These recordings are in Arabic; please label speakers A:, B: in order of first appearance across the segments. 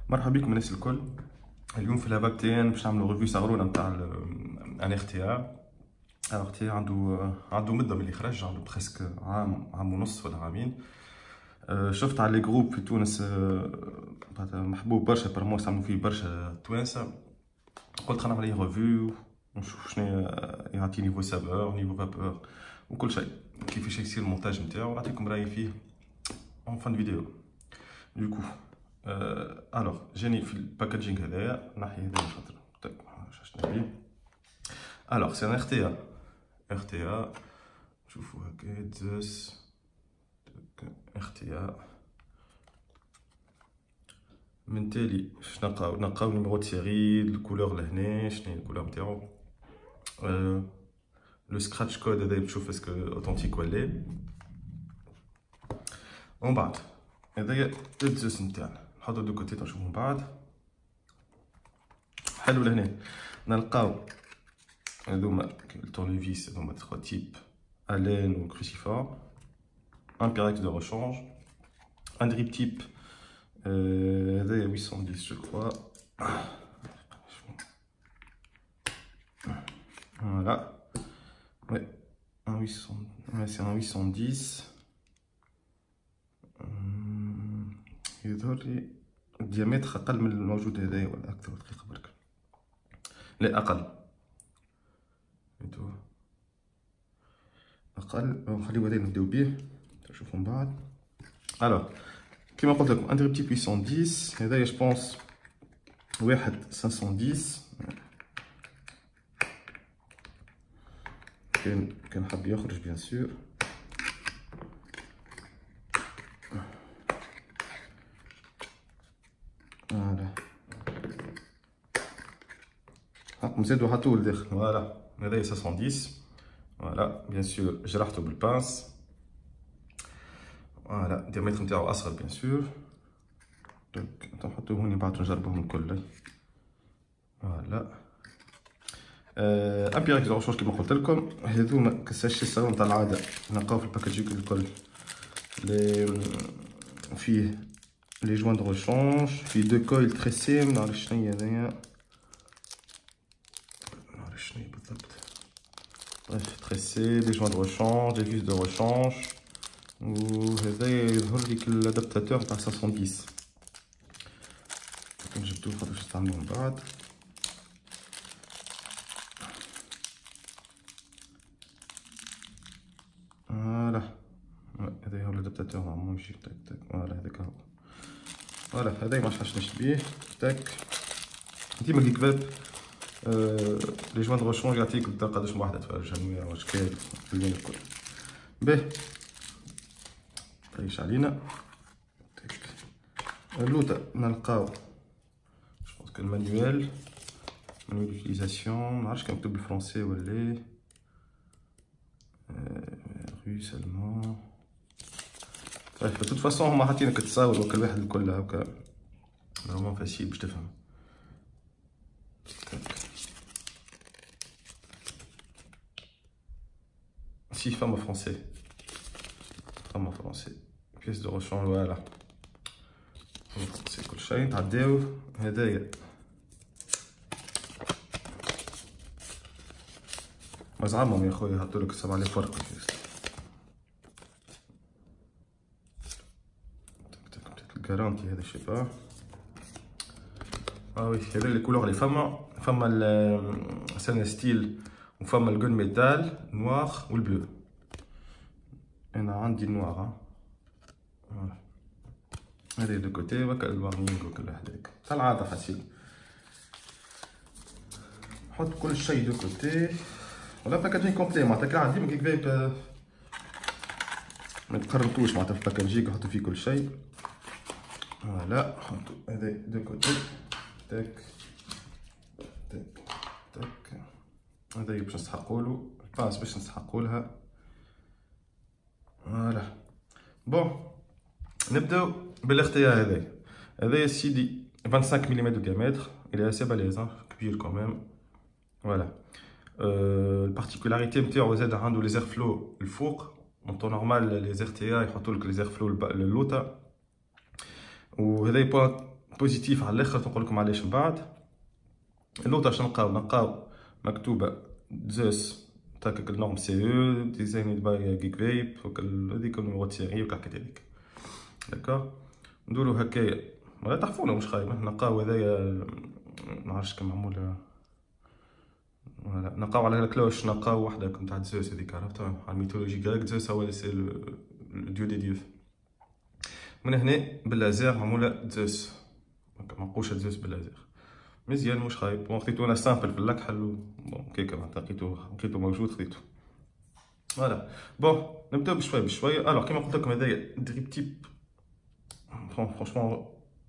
A: مرحبا بكم الناس الكل. اليوم في الهباك تاعي باش نعملوا ريفيو صغرونه نتاع ان ار تي ا. ار تي عنده مده من اللي خرج، عنده بريسك عام ونص ولا عامين. شفت على لي جروب في تونس محبوب برشا، برمو يستعملوا فيه برشا توانسه. قلت خلينا نعمل عليه ريفيو ونشوف شنو يعطي نيفو سافور نيفو فابور وكل شيء، كيفاش يصير المونتاج نتاعو، ونعطيكم رايي فيه اون فان فيديو. دوكو الوغ جاني في الباكاجينغ هذايا، نحي هذايا خاطر شنو نبي. الوغ سي ان ار تي ا شوفوا هكا زوس ار تي ا. من تالي باش نلقاو نيميرو د سيري، الكولور لهنا شنو هي الكولور نتاعو، لو سكراتش كود هذايا تشوف اسكو اوثنتيك ولا. ومن بعد هذايا الزوس نتاعنا نحطو دو كوتي تنشوفو من بعد. حلو لهنا نلقاو هذوما التورنيفيس، هذوما 3 تيب الين و كروسيفور، ان بيركس دو ريشانج، ان دريب تيب هذايا 810 جو كخوا. فوالا وي ان 800 سي ان 810. يظهر لي الديامتر اقل من الموجود هذايا ولا اكثر دقيقه برك، لا اقل اقل. نخليو هذا نبداو بيه نشوفو من بعد. الوغ كيما قلت لكم ان دريب تيب 810 هذايا جو بونس واحد 510. كان حاب يخرج بيان سور. فوالا هاكم زادو حطوه لداخل. فوالا هذايا 510. فوالا بيان سور جرحته بالبانس. فوالا الديامتر نتاعو اصغر بيان سور. دونك نحطوه هوني بعد نجربوهم الكل. فوالا ان بيركس دو ريشانج كيما قلت لكم. هذوما كالساشي الصغير نتاع العاده نلقاو في الباكاجيك الكل، فيه لي جوان دو ريشانج، فيه دو كويل تريسي، منعرف شنيا هذايا، منعرف شنيا بالضبط. بريف تريسي، لي جوان دو ريشانج، لي فيس دو ريشانج، وهذايا يظهر ليك الادابتاتور تاع 510. كون جبتوه خاطر باش نستعملوه من بعد. فوالا هذا هو الادابتاتور نورمالمون يجي تاك تاك. فوالا هذاك هو. فوالا هذايا ما حاجناش بيه تاك. ديما كي كباب لي جوان دو ريشونج يعطيك قداش من وحده تفرج انواع واشكال اللون الكل. باهي تعيش علينا. تاك اللوطه نلقاو جوبونس المانيوال ديوتيليزاسيون، منعرفش كان مكتوب بالفرنسي ولا روس المون. طيب de toute façon هما حاطينك تصاور وكل واحد الكل هكا نورمالمون فاسيل باش تفهم. سي فما فرونسي، فما فرونسي بيس دو روشون. فوالا فما فرونسي كل شيء. نتعداو هدايا مزعمهم يا خويا، يحطولك 7000 فرق. الكارانتي هذا الشيء وي هذا لي كولور اللي فما السان ستيل وفما الجون ميتال نوار والبلو. انا عندي النوار. فوالا هذه دو كوتي وكا البارنينغ وكل هذاك كالعاده فاسيل. نحط كل شيء دو كوتي. ولا باكاجين كومبلي معناتها كاع ديما كي كذا ما تقرنطوش معناتها في الباكاجيك نحطو فيه كل شيء. فوالا نحطو هذا دو كوتي تاك تاك تاك. هذايا باش نسحقولو الباس باش نسحقولها. فوالا بون نبداو بالاختيار. هذايا سيدي 25 ملم دو ديامتر، الى اسي باليز كبير كوميم. فوالا البارتيكولاريتي نتاعو زاد عنده لي زير فلو الفوق. اون نورمال لي زير تي ا يحطولك لي زير فلو للوطه. وهذا بوان بوزيتيف على الاخر، تنقول لكم علاش من بعد. اللوطه اش نلقاو مكتوبه زوس تاك النورم سي او ديزاين باي جيك فيب هذيك النيميرو دو سيري وكاع هذيك داكور. ندورو هكايا ولا تحفونا مش خايب. نلقاو هذايا معرفتش كان معمول فوالا. نلقاو على الكلوش نلقاو وحده تاع زوس هذيك عرفتها على الميثولوجي غريك. زوس هو سي الديو دي ديوز. من هنا باللازير معموله زوس منقوشه زوس باللازير مزيان مش خايب. بون خديتو انا سامبل في اللاك حلو بون كيكا معناتها لقيتو موجود خديتو فوالا. بون نبداو بشويه بشويه. الوغ كيما قلت لكم هذايا دريب تيب فرانشمون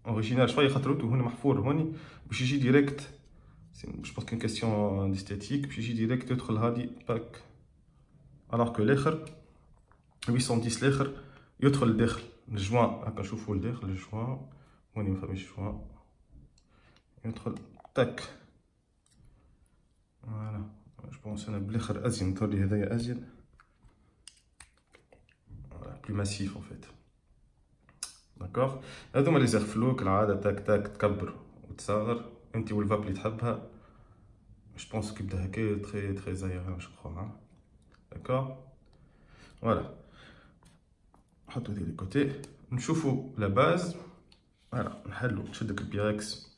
A: اوريجينال شويه خاطر هنا محفور هوني باش يجي ديريكت. جو بونس كاين كاستيون ديستيتيك باش يجي ديريكت يدخل هادي باك. الوغ كو الاخر 810 الاخر يدخل لداخل الجوان هاكا نشوفو لداخل الجوان هوني مفهمش جوان يدخل تاك فوالا. جو بونس انا بالاخر ازين نطولي هذايا ازين فوالا بلو ماسيف ان فيت داكوغ. هذوما لي زيغفلو كالعاده تاك تاك تكبر وتصغر انت والفاب اللي تحبها. جو بونس كيبدا هكايا تري تري زاير جو كخوا داكوغ فوالا. نحطو هذي لي كوتي نشوفو لا باز فوالا. نحلو تشدك البيركس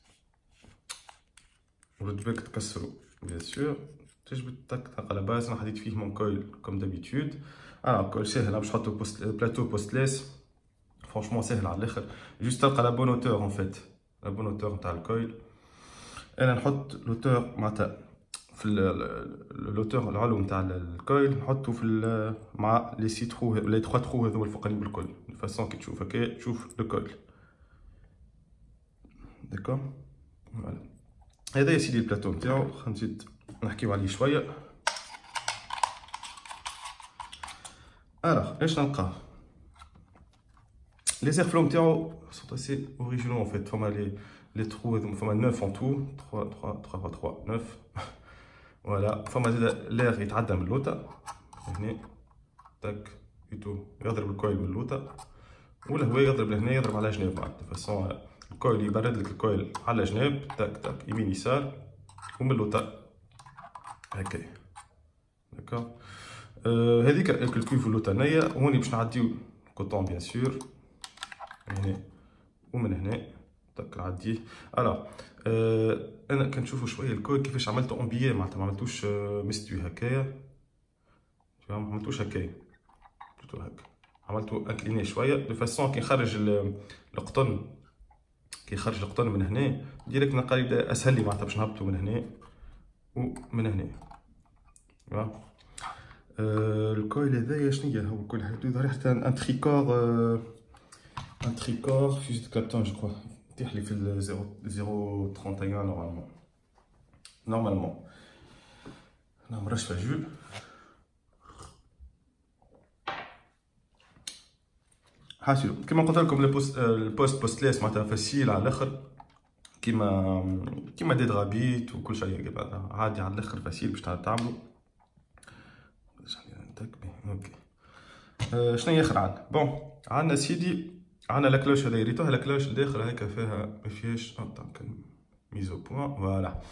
A: ورد بالك تكسرو بيان سور تجبد تاك تلقى لا باز. انا حطيت فيه مون كويل كوم دابيتود. كويل ساهل باش نحطو بلاتو بوستليس فرانشمون ساهل على الاخر. جوست تلقى لا بون اوتور ان فيت لا بون اوتور نتاع الكويل. انا نحط لوتور معناتها في لوتور العلو نتاع الكويل نحطو في مع لي سي ترو لي 3 ترو هذو الفوقانيين بالكل دو فاسون كي تشوف هكا تشوف لو كويل داكور فوالا. هذا يا سيدي البلاتو نتاعو. خلينا نزيد نحكيو عليه شويه. ايش نلقاه لي زيرفلو نتاعو سون اسي اوريجينال ان فيت. فما لي ترو هذوما فما 9 ان تو 3 3 3 3 9 فوالا. فما زاد لير يتعدى من اللوطه هنا تاك يتو يضرب الكويل من اللوطه ولا هو يضرب لهنا يضرب على جناب معناتها فاسون الكويل يبرد لك الكويل على جناب تاك تاك يمين يسار ومن اللوطه هكايا داكوغ. هذيك الكلكوف اللوطه هنايا وهوني باش نعديو كوطون بيان سور هنا ومن هنا تاك نعديه. الوغ انا كنشوفو شويه الكويل كيفاش عملتو امبيي معناتها ما عملتوش مستوي هكايا ما عملتوش هكايا بلوتو هكا عملتو انكليني شويه دو فاسون كي نخرج القطن كي يخرج القطن من هنا ديريكت نلقى يبدا اسهل لي معناتها باش نهبطو من هنا ومن هنا فوالا. الكويل هذايا شنيا هو الكويل هذا يظهر حتى ان تريكور فيز دو كابتون جو كخوا يتيح لي في 0.31 نورمالمون. انا مرش فيها جو حاسيلو كيما قلت لكم البوست بوستليس معناتها فاسيل على الاخر كيما دي درابيت وكل شيء عادي على الاخر فاسيل باش تعملو. اوكي شنو اخر عندنا؟ بون عندنا سيدي عندنا لاكلوش هذا ريتوها لاكلوش الداخل هيك فيها ما فيهاش كان ميزو بوان فوالا.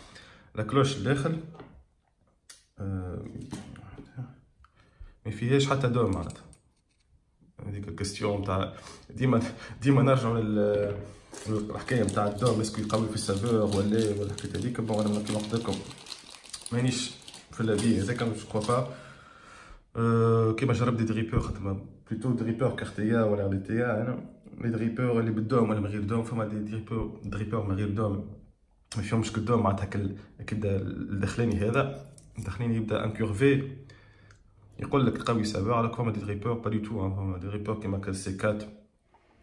A: لاكلوش الداخل ما فيهاش حتى دوم معناتها. هذيك الكاستيون تاع ديما نرجعوا للحكايه نتاع الدوم اسكو يقوي في السافور ولا الحكايه هذيك. بون انا كيما قلت لكم مانيش في لافي هذاك جو كخوا با كيما جرب دي دريبور خاطر بلوتو دريبور كارتيا ولا ار دي تي انا لي دريبور اللي بالدوم ولا من غير دوم. فما دي دريبور من غير دوم ما فيهمش كدوم معناتها كيبدا الدخلاني هذا الدخلاني يبدا انكورفي يقول لك قوي سافور على فما دي دريبور با دي تو. فما دي دريبور كيما كال سي 4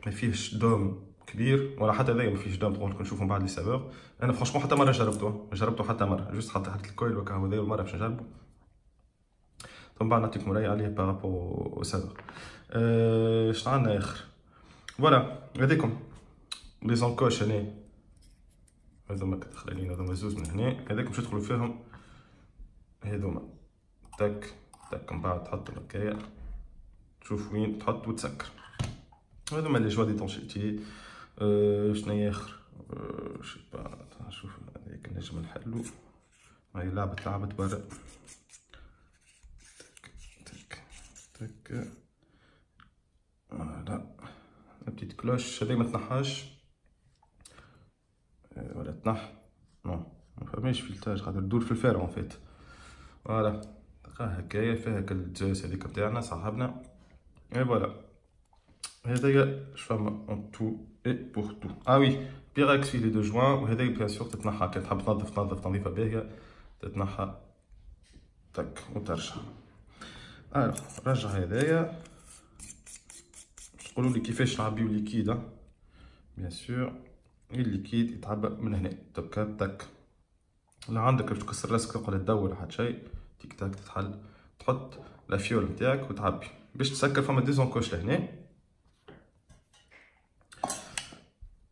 A: ما فيهش دوم كبير ولا حتى هذايا ما فيهش دوم. تقول نشوفوا بعد لي سافور. انا فرانشمون حتى مره جربته حتى مره جوست حطيت الكويل وكا هو هذايا المره باش نجربو ثم بعد نعطيكم راي عليه بارابور او سافور. شنو عندنا اخر فوالا هذيكم لي زونكوش هنا هذوما كدخلين هذوما زوز من هنا هذاك باش تدخلوا فيهم هذوما تاك تاك من بعد تحطوا هكايا تشوف وين تحط وتسكر. هذوما لي جوا ديتونشيتي. شناهي اخر شي با نشوف هذيك نجم نحلو. هاي لعبت برا. تك تك فوالا. بتيت كلوش هذي ما تنحاش ولا تنح. نو ما فماش فلتاج خاطر تدور في الفار اون فيت. فوالا تلقاها هكايا فيها الجاس هذيك نتاعنا صاحبنا. اي فوالا هذايا شفما اون تو اي بور تو. وي بيراكس في لي دو جوان. وهذايا بيان سور تتنحى كي تحب تنظف تنظيفه باهيه تتنحى تك وترجع. الوغ رجع هذايا. تقولوا لي كيفاش نعبيو ليكيد. بيان سور الليكيد يتعبى من هنا تك تك. لا عندك باش تكسر راسك تقعد تدور لحد شيء تيك تاك تتحل. تحط لافيول نتاعك وتعبي باش تسكر. فما ديزونكوش لهنا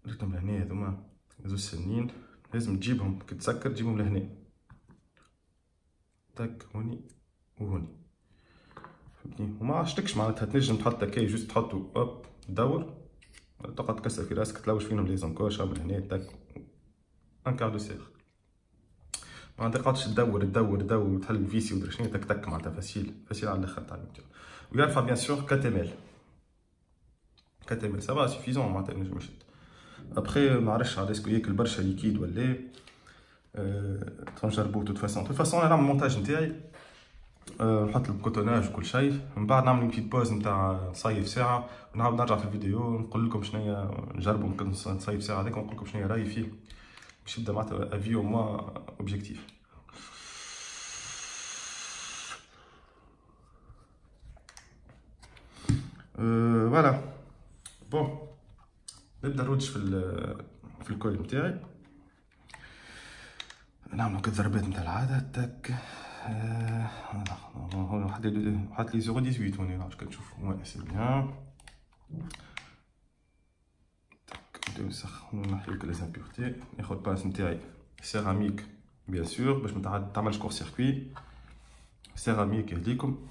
A: درتهم لهنا هذوما زوج سنين لازم تجيبهم كي تسكر تجيبهم لهنا تك هوني وهوني فهمتني. وما عشتكش معناتها تنجم تحط هكايا جوست تحطو هوب تدور تقعد تكسر في راسك تلوش فيهم لي زونكوش من هنا تك ان كار دو سيغ. ما تقعدش تدور وتحل الفيسي ودرا شنو تك تك معناتها فاسيل على الاخر تاع الفيديو. ويرفع بيان سور كاتيميل سافا سوفيزون معناتها نجم يشد. ابخي ما عرفتش على اسكو ياكل برشا ليكيد ولا تنجربو. توت فاسون انا نعمل المونتاج نتاعي نحط الكوتوناج وكل شيء. من بعد نعمل بيت بوز نتاع نصيف ساعه ونعاود نرجع في الفيديو نقول لكم شنيا نجربو. ممكن نصيف ساعه هذيك ونقول لكم شنيا رايي فيه باش يبدا معناتها افي او موا اوبجيكتيف. فوالا بون نبدا نروج في الكول نتاعي. نعملو كي ضربات نتاع العاده تك. هون واحد لي 018 هوني واش كتشوفو. وي سي بيان تك. نبداو نسخنو نحيو لي زامبيورتي. ناخد باس نتاعي سيراميك بيان سور باش متعملش كور سيركوي. سيراميك يهديكم.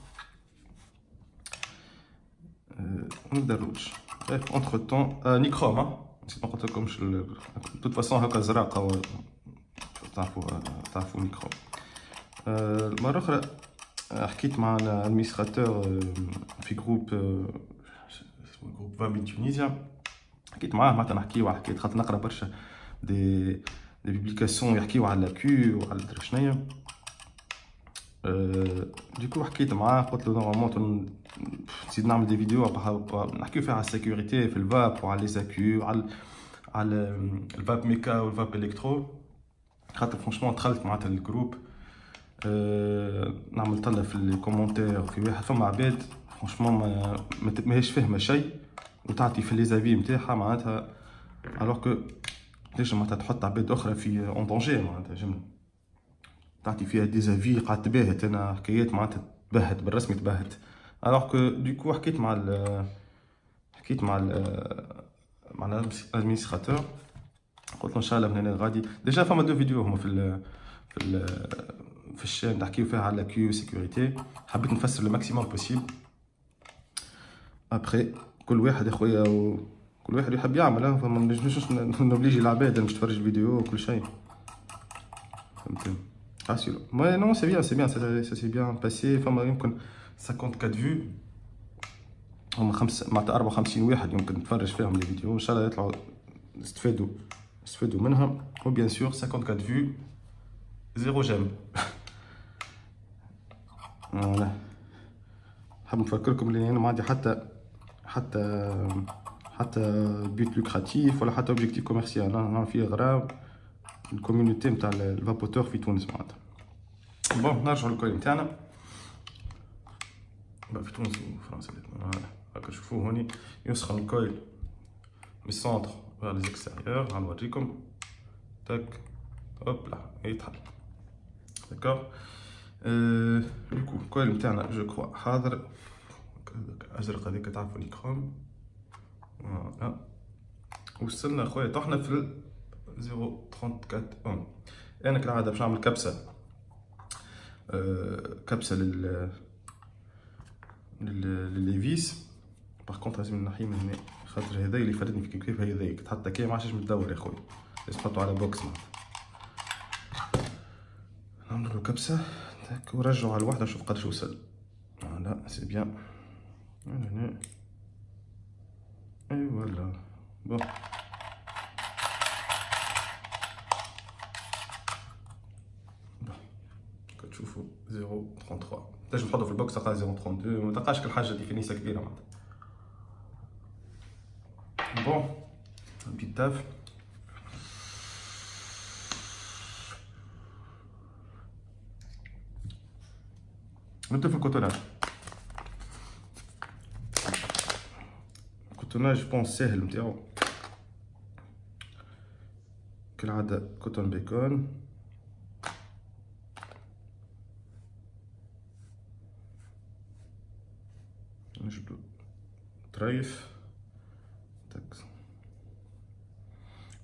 A: ونبدا نروج. بريف اونتخ طون نيكروم نسيت ما قلتلكمش. توت فاسون هكا زراقه تعرفوا نيكروم. المره الاخرى حكيت مع الادمينستراتور في جروب جروب 20 من تونيزيا. حكيت معاه معناتها نحكيو على حكايات خاطر نقرا برشا دي بيبليكاسيون يحكيو على لاكو وعلى درا شنيا. ديكو حكيت معاه قلت له نورمالمون نزيد نعمل دي فيديو نحكيو فيها على السيكوريتي في الفاب وعلى لي زاكو على الفاب ميكا والفاب الكترو. خاطر فرونشمون دخلت معناتها الجروب نعمل طلع في الكومونتير في واحد فما عباد فرونشمون ماهيش فاهمه شيء وتعطي في لي زافي نتاعها معناتها الوغ كو تنجم معناتها تحط عباد اخرى في اون دونجي معناتها جمله تعطي فيها دي زافي قاعد تباهت. انا حكايات معناتها تباهت بالرسمي تباهت. الوغ كو دوكو حكيت مع الادمينستراتور قلت له ان شاء الله من هنا غادي ديجا فما دو فيديو هما في الشين نحكيو فيها على كيو سيكوريتي. حبيت نفسر لو ماكسيموم بوسيبل. ابخي كل واحد يا خويا كل واحد يحب يعمل. فما نجمش نوبليجي العباد باش تفرج الفيديو وكل شيء فهمتني. اسيلو مي نو سي بيان سا سي بيان باسي. فما يمكن 54 فيو هما معناتها 54 واحد يمكن تفرج فيهم لي فيديو. ان شاء الله يطلعوا استفادوا منهم. وبيان سور 54 فيو 0 جيم. فوالا حاب نفكركم اللي انا ما عندي حتى بيت لوكراتيف ولا حتى اوبجيكتيف كوميرسيال. انا فيه غرام الكوميونيتي نتاع الفابوتور في تونس معناتها. بون نرجعو للكوي نتاعنا في تونس وفرنسا هاكا شوفوه هوني يسخن الكويل من السونتر vers les extérieurs. غنوريكم تاك هوب لا يتحل داكوغ. دوكو الكويل نتاعنا جو كخوا حاضر ازرق هذيك تعرفوا نيكروم. فوالا وصلنا خويا طحنا في 0.34 انا كالعاده باش نعمل كبسه للليفيس. باغ كونطخ لازم نحي من هنا خاطر هذا اللي فادتني في كيف هي ذيك تحط كي ما عادش متدور يا خويا، لازم تحطو على بوكس معناتها. نعملو كبسة تاك ونرجعو على الوحدة نشوف قداش وصل. فوالا سي بيان هنا اي فوالا بون. كتشوفو 0.33 تنجم تحطو في البوكس تلقاه 0.32 متلقاش كل حاجة ديفينيسا كبيرة معناتها. بون بيتاف نبدا في الكوتوناج. الكوتوناج بون ساهل نتاعو كالعادة كوتون بيكون نجبدو طريف تاك.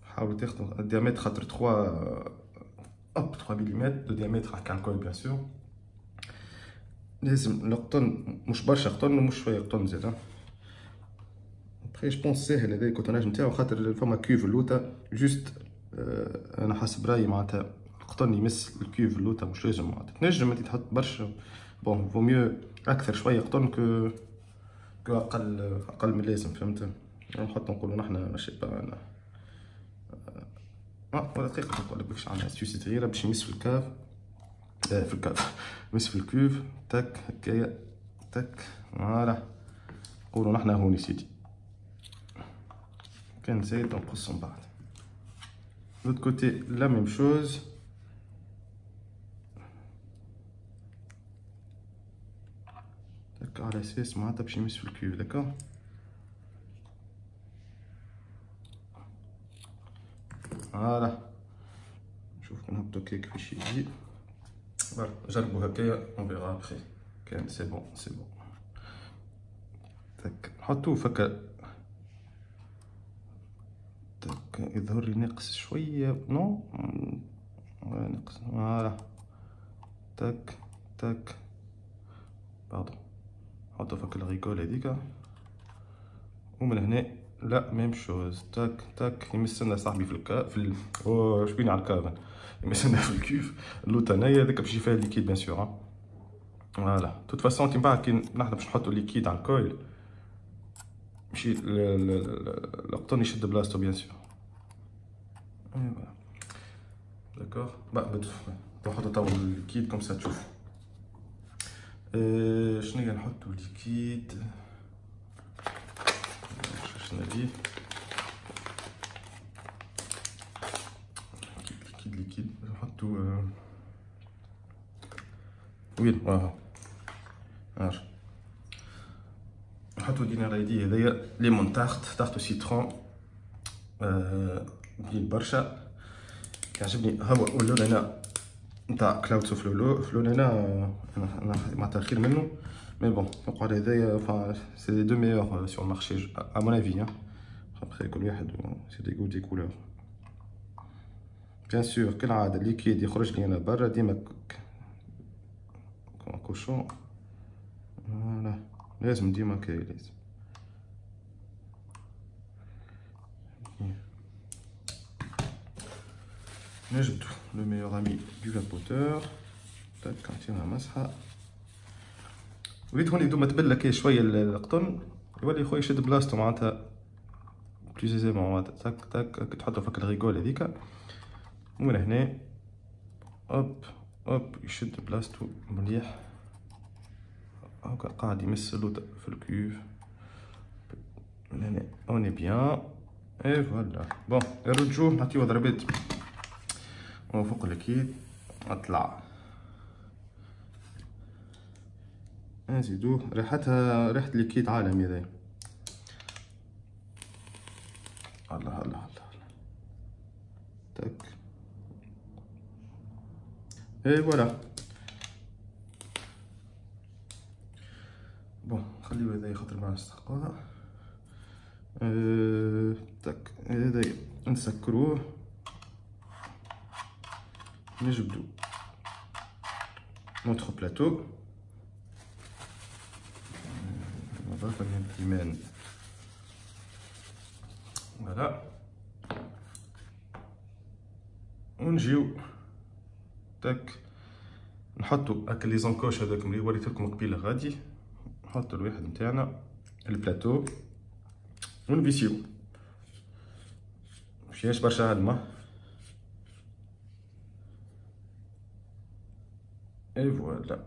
A: حاولوا تاخدو الديامتر خاطر 3 ملم دو ديامتر على الكول بيان سور. لازم القطن مش برشا قطن ومش شويه قطن زادا. ابخي جو بونس ساهل هذا الكوتوناج نتاعو خاطر فما كيوف اللوطه جوست. انا حسب رايي معناتها القطن يمس الكيوف اللوطه مش لازم معناتها تنجم انت تحط برشا. بون فو ميو اكثر شويه قطن كو اقل من اللازم فهمت. نحط نقولوا نحنا ماشي با ولا دقيقه نقول لك باش عندنا استيوس صغيره باش يمس في الكاف في الكاف يمس في الكيوف تك هكايا تك فوالا. نقولوا نحنا هوني سيدي كان زايد نقص من بعد. لوت كوتي لا ميم شوز تك على اساس معناتها باش يمس في الكيوف داكا. فوالا نشوف نهبطو كيك كيفاش يجي. جربوا هكايا اون فيغا ابخي كان سي بون سي بون. تك نحطوه فكا تك يظهر لي ناقص شويه نو ناقص فوالا تك تك باردون. نحطو فك الريكول هذيك ومن هنا لا ميم شوز تاك تاك يمسنا صاحبي في شبيني على الكافن يمسنا في الكيوف اللوطه نايا هذاك باش يفيها الليكيد بيان سور. فوالا توت فاسون انت من بعد كي نحنا باش نحطو الليكيد على الكويل ماشي القطن يشد بلاصتو بيان سور. فوالا داكوغ بدو نحطو توا الليكيد كوم سا تشوف. شنيا نحطو الليكيد شنو هادي ليكيد نحطو وين واه نحطو دينا رايدي هذايا ليمون تحتو سيترون ديال برشا كيعجبني هو اللون هنا نتاع كلاود فلون هنا انا معناتها خير منه مي بون نقعد هذايا سي لي دو ميور سور مارشي ا مون افي. ابخي كل واحد سي دي غو دي كولور بيان سور كالعاده الليكيد يخرج لي انا برا ديما كوشون. فوالا لازم ديما كاي لازم نجبدو لو ميور امي دو فابوتور تاك نعطيها مسحه. وليت هوني دوما تبلى كي شويه القطن يولي خويا يشد بلاصتو معناتها بلوز ايزيمون معناتها تاك تاك تحطو فك الريغول هذيك ومن هنا اوب اوب يشد بلاصتو مليح هاكا قاعد يمس اللوطه في الكيوف من هنا اوني بيان اي فوالا. بون نرجعوه نعطيوه ضربات فوق الكيد اطلع نزيدوه ريحتها ريحة الليكيد عالمي هذايا. الله الله الله تاك اي فوالا. بون خليو هذايا خاطر ما نستحقوها. تاك هذايا نسكروه نجبدو نوتخ بلاطو نضيف البيمان فوالا ونجيو تاك نحطو هاك لي زونكوش هذاك اللي وريت لكم قبيله غادي نحطو الواحد نتاعنا البلاتو ونفيسيو مفيهاش برشا علمة اي فوالا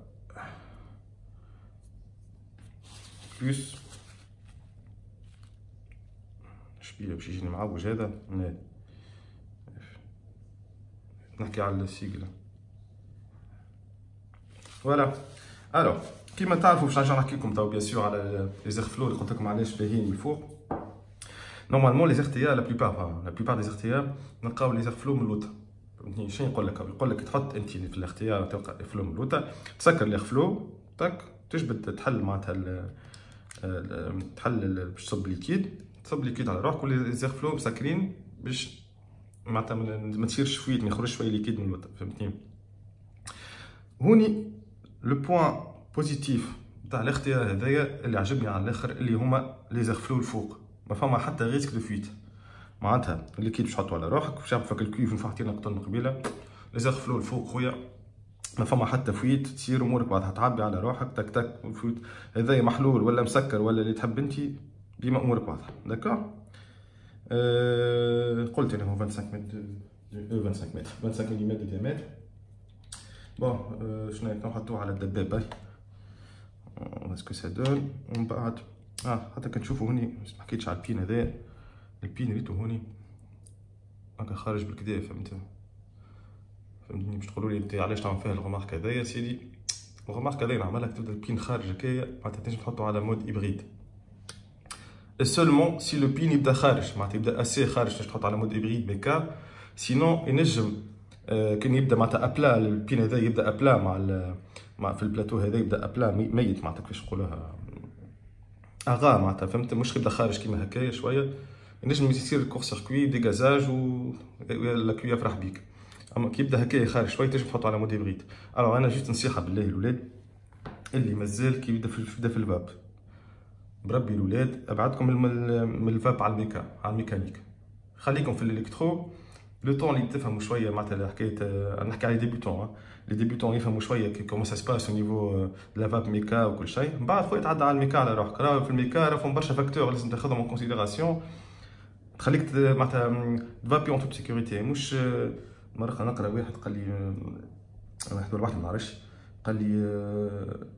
A: بلوس شبيه باش يجيني معوج هذا نحكي على السيقلة فوالا. الوغ كيما تعرفوا باش نرجع نحكي لكم تو بيان سور على لي زيغفلو اللي قلت لكم علاش باهيين من الفوق. نورمالمون لي زيغتيا لا بلوبار دي زيغتيا نلقاو لي زيغفلو من اللوطه. فهمتني شنو يقول لك تحط انت في الاختيار تلقى فلو من اللوطه تسكر لي خفلو تاك تجبد تحل معناتها تحل باش تصب ليكيد على روحك ولي زيغفلو مسكرين باش معناتها ما تصيرش شويه ما يخرجش شويه ليكيد من اللوطه. فهمتني هوني لو بوين بوزيتيف تاع الاختيار هذايا اللي عجبني على الاخر اللي هما لي زيغفلو الفوق ما فما حتى ريسك دو فويت معناتها الليكيد باش تحطو على روحك باش يعرف فك الكيف نفحتينا قطن قبيله لي زيغفلو الفوق خويا ما فما حتى فويت تصير امورك بعدها تعبي على روحك تك تك فويت هذايا محلول ولا مسكر ولا اللي تحب انت ديما امورك بعدها داكور. قلت انا هو 25 ملم دو ديامتر. بون شنو نحطوه على الدبابه اسكو سا دون ومن بعد حتى كنشوفوا هوني ما حكيتش على البين هذا البين ريتو هوني هكا خارج بالكدا فهمتني باش تقولوا لي انت علاش تعمل فيها الغمارك هذايا يا سيدي. الغمارك هذايا نعملها تبدا البين خارج هكايا معناتها تنجم تحطو على مود هيبريد سولمون سي لو بين يبدا خارج معناتها يبدا اسي خارج باش تحط على مود هيبريد بكا سينون ينجم كان يبدا معناتها ابلا البين هذا يبدا ابلا مع في البلاتو هذا يبدا ابلا ميت معناتها كيفاش نقولوها اغا معناتها فهمت مش يبدا خارج كيما هكايا شويه ينجم يصير كور سيركوي ديغازاج و لا كوي يفرح بيك. اما كي يبدا هكايا خارج شويه تنجم تحطو على مود هيبريد. الوغ انا جيت نصيحه بالله الولاد اللي مازال كي يبدا في الفاب بربي الولاد ابعدكم من الفاب على الميكانيك خليكم في الالكترو لو طون اللي تفهموا شويه معناتها حكايه نحكي على لي ديبيوتون يفهموا شويه كومون سا سباس او نيفو دو لا فاب ميكا وكل شيء من بعد خويا تعدى على الميكا على روحك راه في الميكا راه فهم برشا فاكتور لازم تاخذهم اون كونسيديراسيون تخليك معناتها تفابي اون توت سيكوريتي. مش مرة نقرا واحد قال لي واحد ولا واحد ما نعرفش قال لي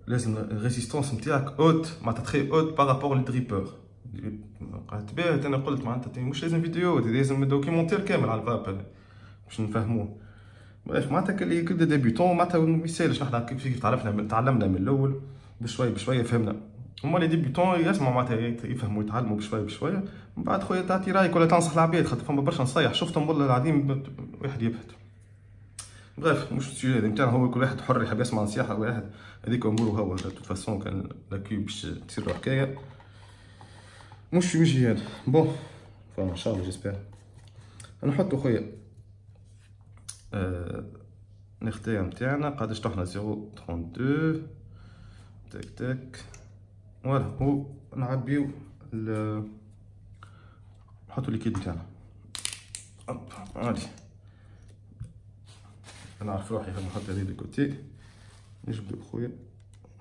A: لازم الريزيستونس نتاعك اوت معناتها تخي اوت بارابور للدريبور. قالت باه انا قلت معناتها مش لازم فيديو لازم دوكيومونتير كامل على الفاب باش نفهموه. بريف معناتها اللي كبدا ديبيوتون معناتها ما يسالش نحنا كيف تعلمنا من الاول بشويه فهمنا. هما لي ديبيوتون يسمعوا معناتها يفهموا يتعلموا بشويه من بعد خويا تعطي رايك ولا تنصح العباد خاطر فما برشا نصايح شفتهم والله العظيم واحد يبهت. بريف مش السوجي هذا نتاعنا هو كل واحد حر يحب يسمع نصيحه واحد هذيك اموره هو دو توت فاسون كان لاكيو باش تصير له حكايه مش سوجي هذا. بون ان شاء الله جيسبر نحطو خويا الاختيار نتاعنا قداش طحنا 0.32 تك تك فوالا و نعبيو نحطو الليكيد نتاعنا عادي. نعرف روحي نحط هذه دو كوتي نجبدو خويا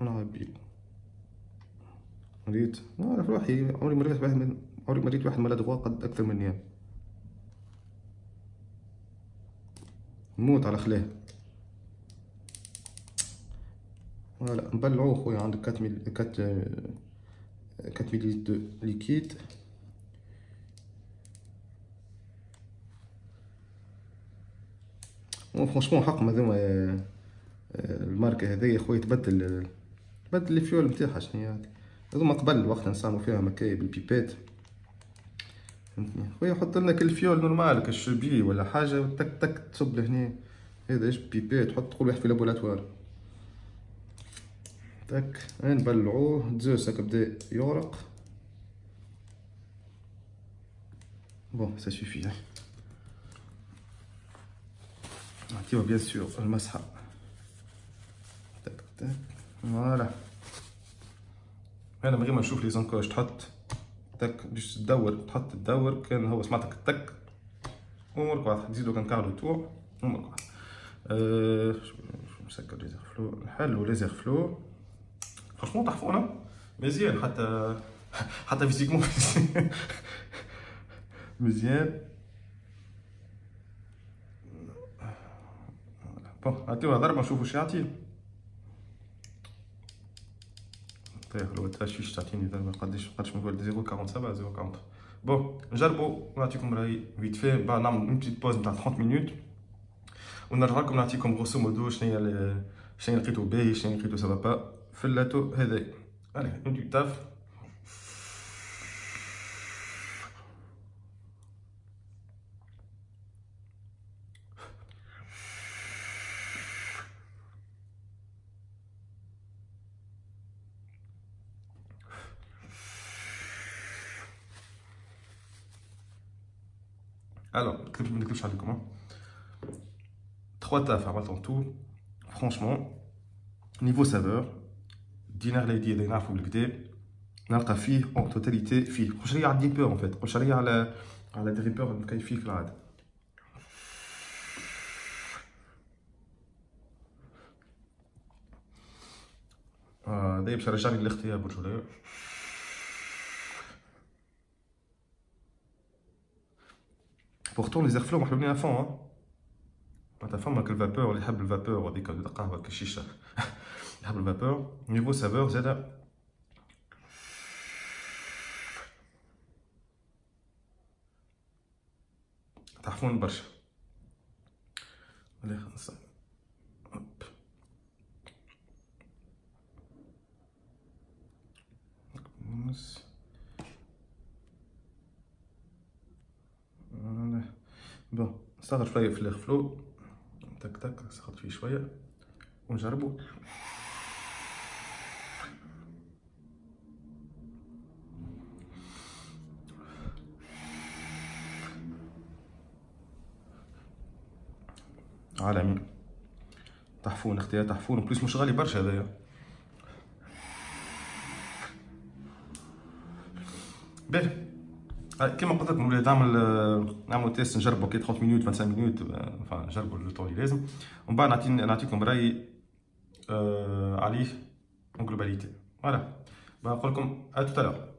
A: ونعبيو ريت نعرف روحي عمري ما ريت واحد مالادغوا قد اكثر مني يعني. نموت على خلاه فوالا نبلعوه خويا عندك 4 مليلتر ليكيد فرونشمون حق هذوما الماركه هذيا خويا تبدل الفيول نتاعها شنيا هذوما قبل وقت نستعملو فيها مكايب بالبيبات فهمتني خويا حط لنا الفيول نورمال كالشربي ولا حاجه تك تك تصب لهنا هذا ايش بيبات تحط كل واحد في لابولاتوار تك نبلعوه الدزوز هكا بدا يورق. بون سا سوفي نعطيوه بيان سور المسحه تك تك فوالا. انا من غير ما نشوف لي زونكوش تحط تك باش تدور تحط تدور كان هو سمعتك تك امورك واضحه تزيدو كان كارلو تور امورك واضحه. شو مسكر لي زيغفلو نحلو لي زيغفلو فرشمون طحفونا مزيان حتى فيزيكمون مزيان. بون نعطيوها ضربه نشوفو شي يعطي. طيب لو تفاشيش تعطيني ضربه قداش من 0.47 0.40. بون نجربو نعطيكم راي فيت في بعد نعمل اون بتيت بوز نتاع 30 مينوت ونرجع لكم نعطيكم غروسو مودو شنو لقيتو باهي شنو لقيتو سافا با في اللاتو هذايا. الي نديو تاف. Alors, je ne sais pas comment. 3 tafs avant tout. Franchement, niveau saveur, dîner lady دينا نعرفوا بالكدا نلقى فيه en totalité فيه قشريه على الديبور en fait قشريه على الديبور المكيفيه في العاده. هذا باش يرجعني للاختيار برجوليه. Pourtant les airflows محلولين à fond. معناتها فما الفابور اللي يحب الفابور هذيك القهوه كالشيشه يحب الفابور. نيفو سافور زادا طحفون برشا. اللي خلص بون نصغر شويه في الفلو تك تك نسخط فيه شويه ونجربو. عالمي طحفون اختيار طحفون بليس مش غالي برشا هذايا. باهي كيما قلت لكم ولاد نعملوا تيست نجربوا كي 30 مينوت 25 مينوت نجربوا لو طون اللي لازم ومن بعد نعطيكم راي عليه اون جلوباليتي. فوالا نقول لكم ا تو تالور.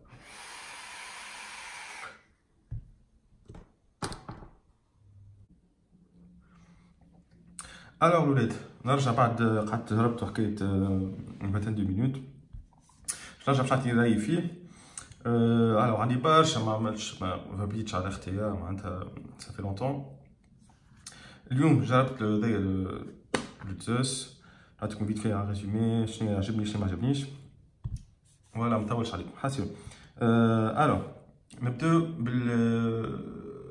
A: الوغ الولاد نرجع بعد قعدت جربت حكايه 22 مينوت نرجع باش نعطي رايي فيه. الوغ عندي برشا ما عملتش ما بديتش على اختيار معناتها صافي لونطون. اليوم جربت هذايا لو تزوس نعطيكم فيت في ريزومي شنو عجبني شنو ما عجبنيش. فوالا مطولش عليكم حاسب. الوغ نبداو بال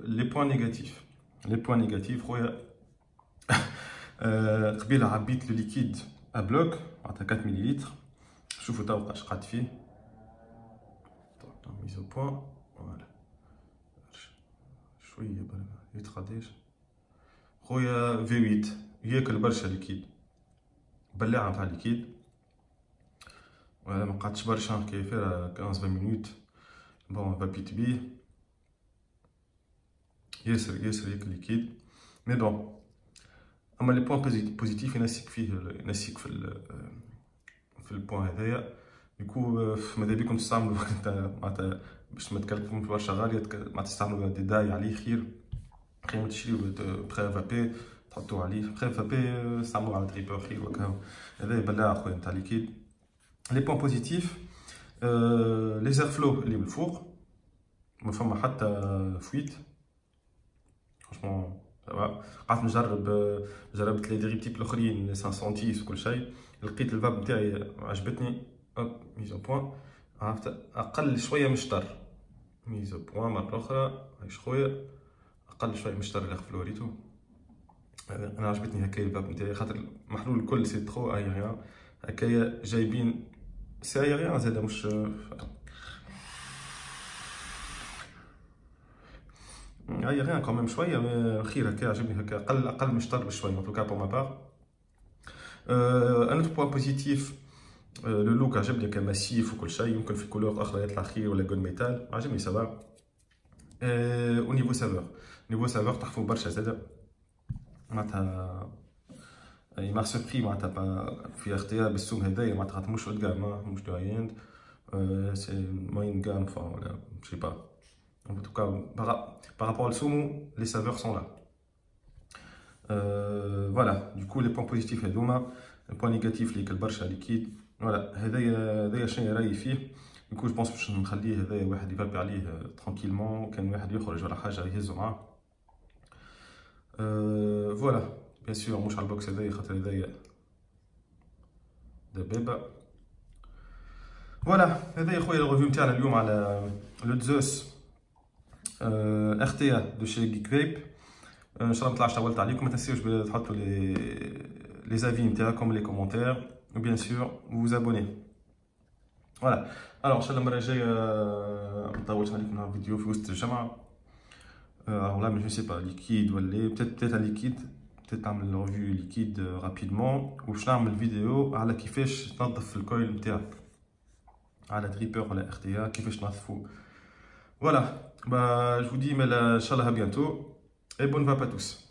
A: لي بوين نيجاتيف. لي بوين نيجاتيف خويا قبيله عبيت لو ليكيد ا بلوك معناتها 4 مليلتر. شوفوا تو واش قعدت فيه mise au point. Voilà شويه يتخديش خويا V8 ياكل برشا ليكيد بلاعه نتاع ليكيد. ولا ما قعدتش برشا كيف 15 مينوت. بون فابيت بيه ياسر ياكل ليكيد مي بون. اما لي بوين بوزيتيف ينسيك في البوين هذايا. ديكو ماذا بيكم تستعملوا معناتها باش ما تكلفوش برشا غاليه ما تستعملوا دي داي عليه خير ما تشريو بخي فابي تحطوه عليه بخي فابي استعملوه على دريبور خير وكاو. هذا بلاعه خويا نتاع ليكيد. لي بوين بوزيتيف لي زير فلو اللي من الفوق ما فما حتى فويت فرانشمون قعدت جربت لي ديريبتيب الاخرين 510 وكل شيء لقيت الفاب نتاعي عجبتني. ميزو بوان عرفت اقل شويه من الشطر. ميزو بوان مره اخرى عايش خويا اقل شويه من الشطر اللي خفلوريتو. انا عجبتني هكايا الباب نتاعي خاطر محلول الكل سي ترو ايريان هكايا جايبين سي ايريان زاده مش ايريان كوميم شويه خير هكا عجبني هكا اقل من الشطر بشويه ان توكا بور ما بار. ان اوتر بوان بوزيتيف لو لوك عجبني كماسيف وكل شيء. يمكن في كولور اخرى يطلع خير ولا جون ميتال، عجبني سافا. او نيفو سافور تحفو برشا زادا معناتها. يعني ما سوربري معناتها في اختيار بالسوم هذايا معناتها مش هود جام مش دو هاي اند. سي ماين جام ولا je sais pas. En tout cas, par rapport au sumo, les saveurs sont là. Voilà, du coup, les points positifs, les points négatifs, les barcha liquide. Voilà, هذايا شنو رايي فيه. Du coup, je pense باش نخليه هذايا واحد يفابي عليه tranquillement. كان واحد يخرج ولا حاجة يهزو معاه. Voilà, bien sûr, مش على البوكس هذايا خاطر هذايا دبابة. فوالا هذا يا خويا الريفيو نتاعنا اليوم على لو تزوس ار تي ا دو شي جيك فيب. ان شاء الله ما طلعش طولت عليكم. ما تنسيوش تحطوا لي زافي نتاعكم لي كومونتير و بيان سور vous abonner. فوالا الوغ ان شاء الله المره الجايه ما نطولش عليكم مع الفيديو في وسط الجمعه. الوغ لا مي جو سي با ليكيد ولا بتيت ليكيد بتيت نعمل ريفيو ليكيد رابيدمون وباش نعمل فيديو على كيفاش تنظف الكويل نتاعك على دريبر ولا ار تي ا كيفاش تنظفو. فوالا با جو vous dis mais inchallah à bientôt et bonne vape à tous.